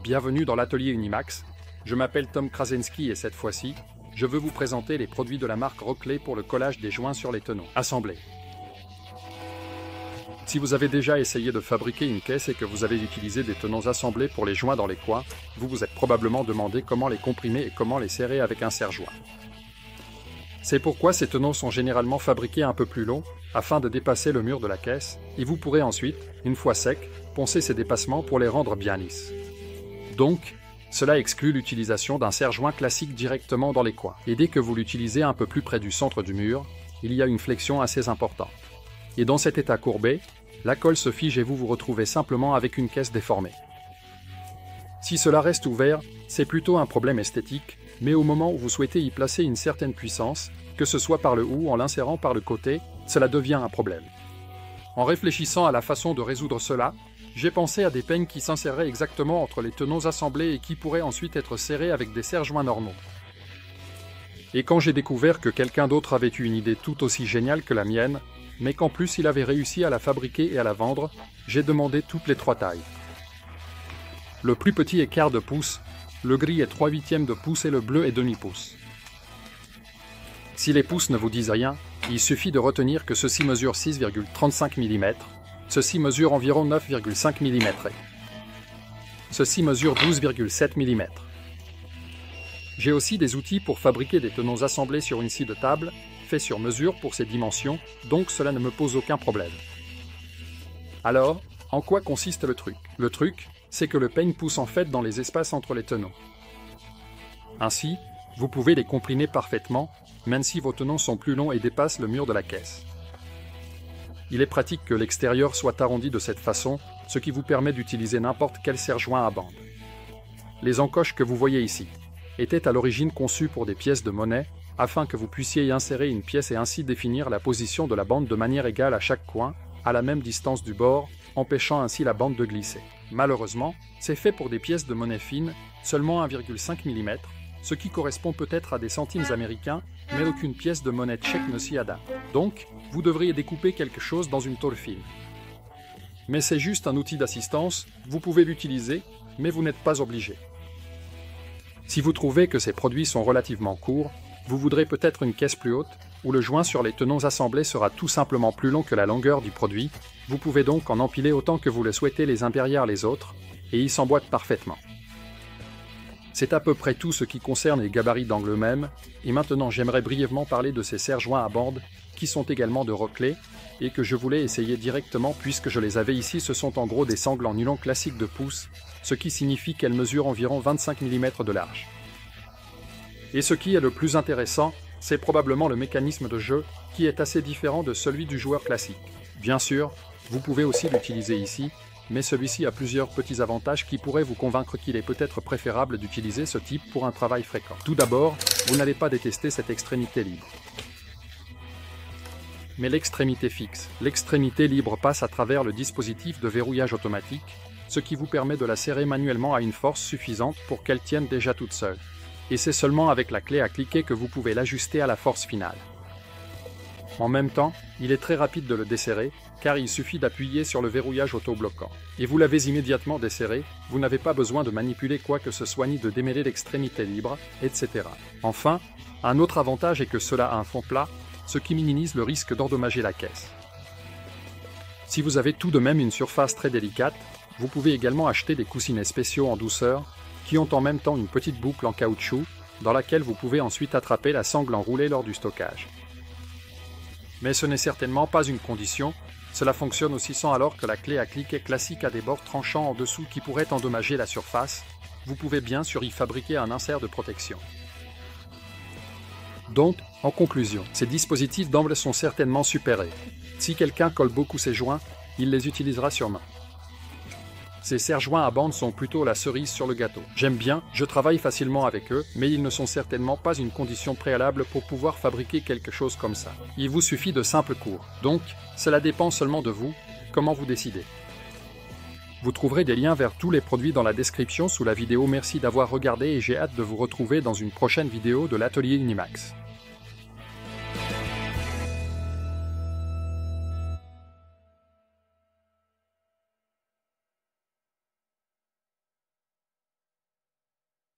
Bienvenue dans l'atelier Unimax. Je m'appelle Tom Krasensky et cette fois-ci, je veux vous présenter les produits de la marque Rockley pour le collage des joints sur les tenons assemblés. Si vous avez déjà essayé de fabriquer une caisse et que vous avez utilisé des tenons assemblés pour les joints dans les coins, vous vous êtes probablement demandé comment les comprimer et comment les serrer avec un serre-joint. C'est pourquoi ces tenons sont généralement fabriqués un peu plus longs, afin de dépasser le mur de la caisse, et vous pourrez ensuite, une fois secs, poncer ces dépassements pour les rendre bien lisses. Donc, cela exclut l'utilisation d'un serre-joint classique directement dans les coins. Et dès que vous l'utilisez un peu plus près du centre du mur, il y a une flexion assez importante. Et dans cet état courbé, la colle se fige et vous vous retrouvez simplement avec une caisse déformée. Si cela reste ouvert, c'est plutôt un problème esthétique, mais au moment où vous souhaitez y placer une certaine puissance, que ce soit par le haut ou en l'insérant par le côté, cela devient un problème. En réfléchissant à la façon de résoudre cela, j'ai pensé à des peignes qui s'inséreraient exactement entre les tenons assemblés et qui pourraient ensuite être serrés avec des serre-joints normaux. Et quand j'ai découvert que quelqu'un d'autre avait eu une idée tout aussi géniale que la mienne, mais qu'en plus il avait réussi à la fabriquer et à la vendre, j'ai demandé toutes les 3 tailles. Le plus petit est quart de pouce, le gris est 3/8 de pouce et le bleu est demi-pouce. Si les pouces ne vous disent rien, il suffit de retenir que ceci mesure 6,35 mm, ceci mesure environ 9,5 mm, ceci mesure 12,7 mm. J'ai aussi des outils pour fabriquer des tenons assemblés sur une scie de table, faits sur mesure pour ces dimensions, donc cela ne me pose aucun problème. Alors, en quoi consiste le truc? Le truc, c'est que le peigne pousse en fait dans les espaces entre les tenons. Ainsi, vous pouvez les comprimer parfaitement, même si vos tenons sont plus longs et dépassent le mur de la caisse. Il est pratique que l'extérieur soit arrondi de cette façon, ce qui vous permet d'utiliser n'importe quel serre-joint à bande. Les encoches que vous voyez ici étaient à l'origine conçues pour des pièces de monnaie, afin que vous puissiez y insérer une pièce et ainsi définir la position de la bande de manière égale à chaque coin, à la même distance du bord, empêchant ainsi la bande de glisser. Malheureusement, c'est fait pour des pièces de monnaie fine, seulement 1,5 mm, ce qui correspond peut-être à des centimes américains, mais aucune pièce de monnaie tchèque ne s'y adapte. Donc, vous devriez découper quelque chose dans une tôle fine. Mais c'est juste un outil d'assistance, vous pouvez l'utiliser, mais vous n'êtes pas obligé. Si vous trouvez que ces produits sont relativement courts, vous voudrez peut-être une caisse plus haute, où le joint sur les tenons assemblés sera tout simplement plus long que la longueur du produit, vous pouvez donc en empiler autant que vous le souhaitez les uns derrière les autres, et ils s'emboîtent parfaitement. C'est à peu près tout ce qui concerne les gabarits d'angle eux-mêmes, et maintenant j'aimerais brièvement parler de ces serre-joints à bande, qui sont également de Rockley, et que je voulais essayer directement puisque je les avais ici. Ce sont en gros des sangles en nylon classiques de pouce, ce qui signifie qu'elles mesurent environ 25 mm de large. Et ce qui est le plus intéressant, c'est probablement le mécanisme de jeu, qui est assez différent de celui du joueur classique. Bien sûr, vous pouvez aussi l'utiliser ici, mais celui-ci a plusieurs petits avantages qui pourraient vous convaincre qu'il est peut-être préférable d'utiliser ce type pour un travail fréquent. Tout d'abord, vous n'allez pas détester cette extrémité libre. Mais l'extrémité fixe. L'extrémité libre passe à travers le dispositif de verrouillage automatique, ce qui vous permet de la serrer manuellement à une force suffisante pour qu'elle tienne déjà toute seule. Et c'est seulement avec la clé à cliquer que vous pouvez l'ajuster à la force finale. En même temps, il est très rapide de le desserrer, car il suffit d'appuyer sur le verrouillage auto-bloquant. Et vous l'avez immédiatement desserré, vous n'avez pas besoin de manipuler quoi que ce soit ni de démêler l'extrémité libre, etc. Enfin, un autre avantage est que cela a un fond plat, ce qui minimise le risque d'endommager la caisse. Si vous avez tout de même une surface très délicate, vous pouvez également acheter des coussinets spéciaux en douceur, qui ont en même temps une petite boucle en caoutchouc, dans laquelle vous pouvez ensuite attraper la sangle enroulée lors du stockage. Mais ce n'est certainement pas une condition, cela fonctionne aussi sans alors que la clé à cliquer classique a des bords tranchants en dessous qui pourraient endommager la surface, vous pouvez bien sûr y fabriquer un insert de protection. Donc, en conclusion, ces dispositifs d'angle sont certainement supérés. Si quelqu'un colle beaucoup ses joints, il les utilisera sûrement. Ces serre-joints à bande sont plutôt la cerise sur le gâteau. J'aime bien, je travaille facilement avec eux, mais ils ne sont certainement pas une condition préalable pour pouvoir fabriquer quelque chose comme ça. Il vous suffit de simples cours. Donc, cela dépend seulement de vous, comment vous décidez. Vous trouverez des liens vers tous les produits dans la description sous la vidéo. Merci d'avoir regardé et j'ai hâte de vous retrouver dans une prochaine vidéo de l'atelier Unimax.